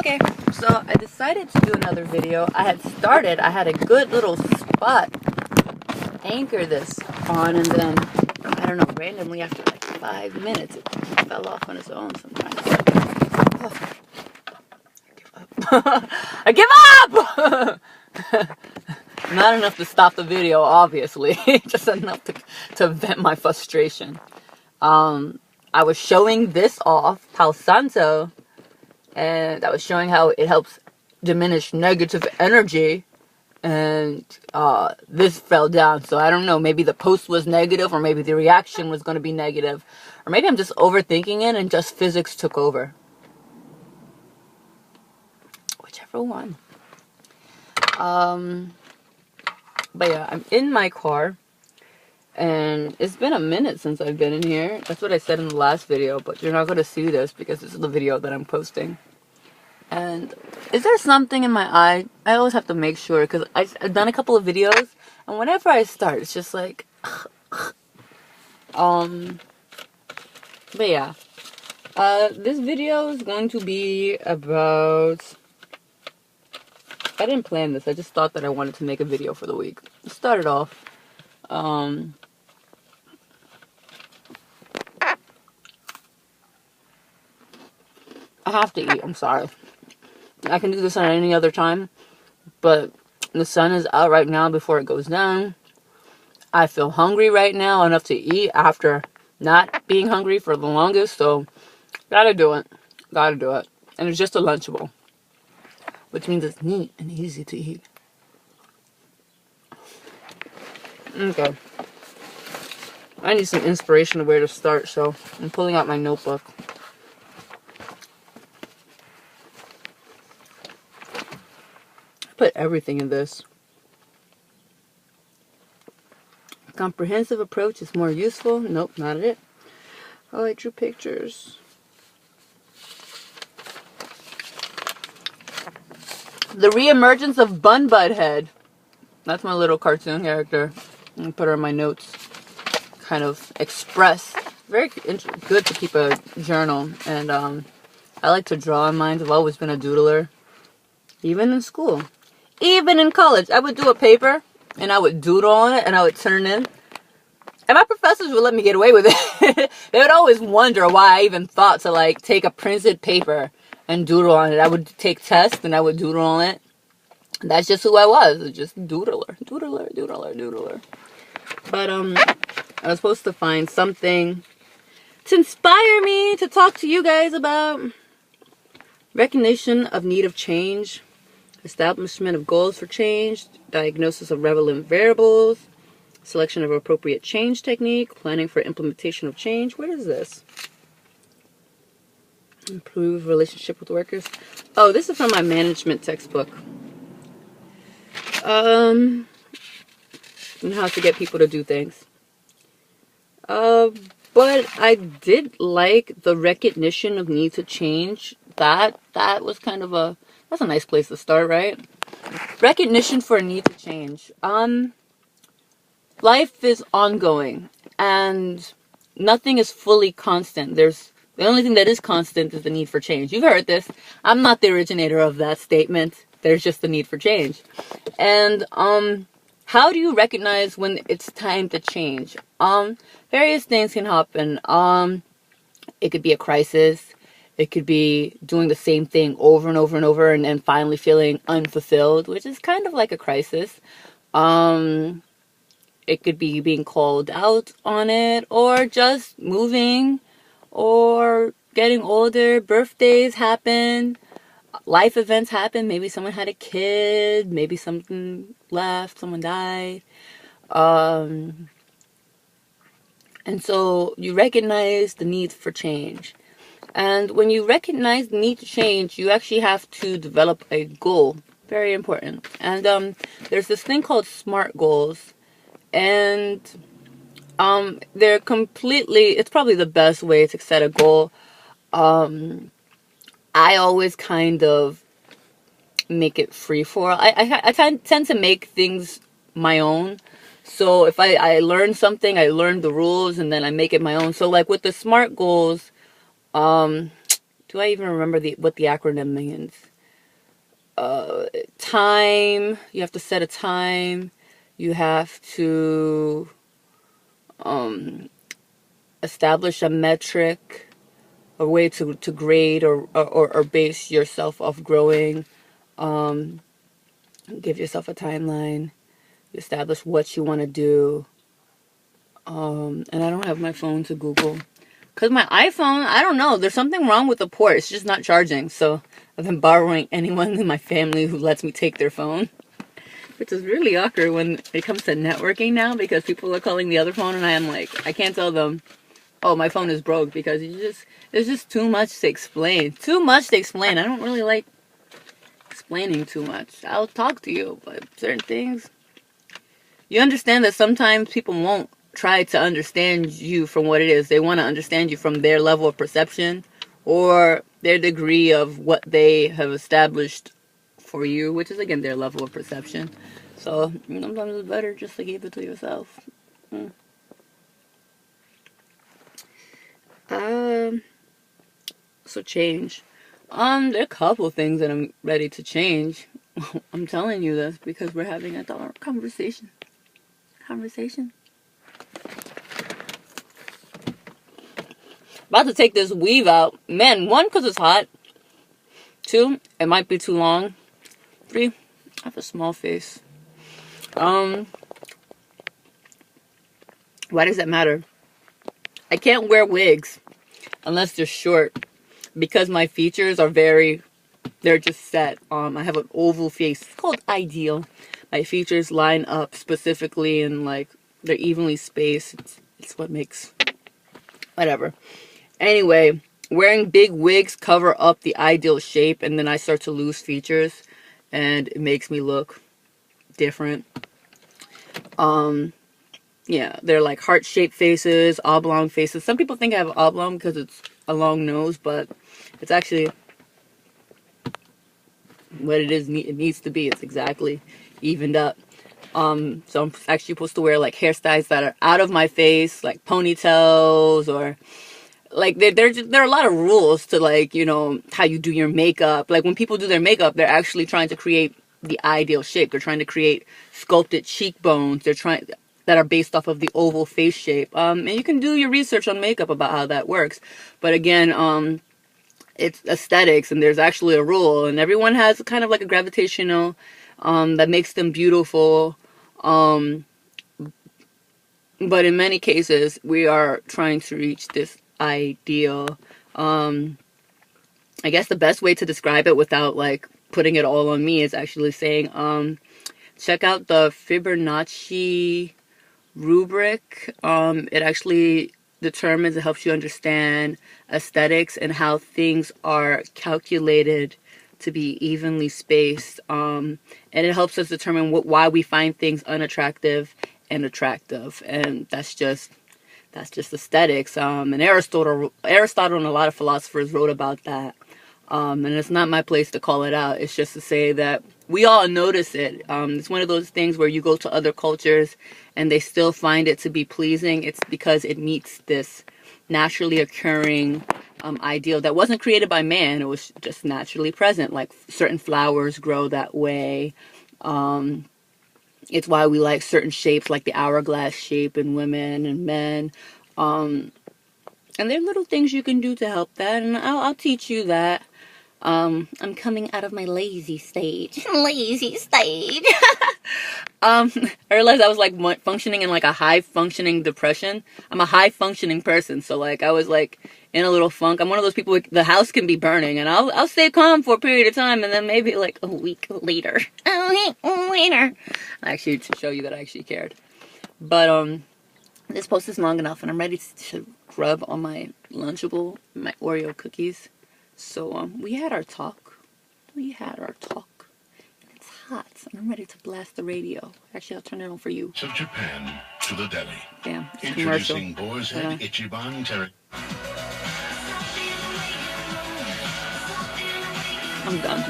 Okay, so I decided to do another video. I had a good little spot anchor this on, and then I don't know, randomly after like 5 minutes it fell off on its own. So I'm trying to get oh, I give up. Not enough to stop the video, obviously. Just enough to vent my frustration. I was showing this off, Palo Santo, and I was showing how it helps diminish negative energy, and this fell down. So I don't know, maybe the post was negative, or maybe the reaction was going to be negative, or maybe I'm just overthinking it and just physics took over. Whichever one. But yeah, I'm in my car, and it's been a minute since I've been in here. That's what I said in the last video, but you're not going to see this because this is the video that I'm posting. And is there something in my eye? I always have to make sure, because I've done a couple of videos, and whenever I start, it's just like, but yeah, this video is going to be about, I didn't plan this, I just thought that I wanted to make a video for the week. It started off, I have to eat, I'm sorry. I can do this on any other time, but the sun is out right now before it goes down. I feel hungry right now, enough to eat after not being hungry for the longest, so gotta do it. Gotta do it. And it's just a Lunchable, which means it's neat and easy to eat. Okay. I need some inspiration of where to start, so I'm pulling out my notebook. Put everything in this. Comprehensive approach is more useful. Nope, not it. Oh, I drew pictures. The reemergence of Bun Butthead. That's my little cartoon character. I'm gonna put her in my notes. Kind of express. Very good to keep a journal. And I like to draw in mine. I've always been a doodler. Even in school. Even in college, I would do a paper, and I would doodle on it, and I would turn it in. And my professors would let me get away with it. They would always wonder why I even thought to, like, take a printed paper and doodle on it. I would take tests, and I would doodle on it. And that's just who I was. Just doodler. Doodler, doodler, doodler. But, I was supposed to find something to inspire me to talk to you guys about. Recognition of need of change. Establishment of goals for change, diagnosis of relevant variables, selection of appropriate change technique, planning for implementation of change. What is this? Improve relationship with workers. Oh, this is from my management textbook. And how to get people to do things. But I did like the recognition of need to change. That was kind of a, that's a nice place to start, right? Recognition for a need to change. Life is ongoing, and nothing is fully constant. The only thing that is constant is the need for change. You've heard this. I'm not the originator of that statement. There's just the need for change. And how do you recognize when it's time to change? Various things can happen. It could be a crisis. It could be doing the same thing over and over and over, and then finally feeling unfulfilled, which is kind of like a crisis. It could be being called out on it, or just moving, or getting older. Birthdays happen. Life events happen. Maybe someone had a kid. Maybe something left. Someone died. And so you recognize the need for change. And when you recognize the need to change, you actually have to develop a goal. Very important. And there's this thing called SMART goals. And they're completely, it's probably the best way to set a goal. I always kind of make it free for. I tend to make things my own. So if I learn something, I learn the rules, and then I make it my own. So like with the SMART goals, Do I even remember what the acronym means? Time. You have to set a time. You have to establish a metric, a way to grade or base yourself off growing. Give yourself a timeline. You establish what you want to do. And I don't have my phone to Google. Because my iPhone, I don't know. There's something wrong with the port. It's just not charging. So I've been borrowing anyone in my family who lets me take their phone. Which is really awkward when it comes to networking now. Because people are calling the other phone and I am like, I can't tell them, oh, my phone is broke. Because there's just too much to explain. Too much to explain. I don't really like explaining too much. I'll talk to you. But certain things, you understand that sometimes people won't try to understand you from what it is. They want to understand you from their level of perception or their degree of what they have established for you, which is again their level of perception. So sometimes it's better just to keep it to yourself. So change. There are a couple things that I'm ready to change. I'm telling you this because we're having a conversation. About to take this weave out. Man, 1, because it's hot. 2, it might be too long. 3, I have a small face. Why does that matter? I can't wear wigs unless they're short because my features are they're just set. I have an oval face. It's called ideal. My features line up specifically and like they're evenly spaced. It's what makes whatever. Anyway, wearing big wigs cover up the ideal shape and then I start to lose features and it makes me look different. Yeah, they're like heart-shaped faces, oblong faces. Some people think I have oblong because it's a long nose, but it's actually what it is. It needs to be. It's exactly evened up. So I'm actually supposed to wear like hairstyles that are out of my face, like ponytails or like there are a lot of rules to like, you know, how you do your makeup. Like when people do their makeup, they're actually trying to create the ideal shape. They're trying to create sculpted cheekbones. That are based off of the oval face shape. And you can do your research on makeup about how that works. But again, it's aesthetics and there's actually a rule and everyone has kind of like a gravitational that makes them beautiful. But in many cases, we are trying to reach this ideal. I guess the best way to describe it without like putting it all on me is actually saying, check out the Fibonacci rubric. It actually determines, it helps you understand aesthetics and how things are calculated to be evenly spaced. And it helps us determine why we find things unattractive and attractive. And that's just aesthetics. And Aristotle and a lot of philosophers wrote about that. And it's not my place to call it out. It's just to say that we all notice it. It's one of those things where you go to other cultures and they still find it to be pleasing. It's because it meets this naturally occurring ideal that wasn't created by man. It was just naturally present. Like certain flowers grow that way. It's why we like certain shapes, like the hourglass shape in women and men. And there are little things you can do to help that. And I'll teach you that. I'm coming out of my lazy stage. Lazy stage. I realized I was like functioning in like a high functioning depression. I'm a high functioning person. So like I was like in a little funk. I'm one of those people, the house can be burning and I'll stay calm for a period of time. And then maybe like a week later, actually to show you that I actually cared. But, this post is long enough and I'm ready to grub on my Lunchable, my Oreo cookies. So, we had our talk. And it's hot. And I'm ready to blast the radio. Actually, I'll turn it on for you. Of Japan to the Delhi. Damn, it's Introducing commercial. Boar's Head Ichiban Teriyaki. I'm done.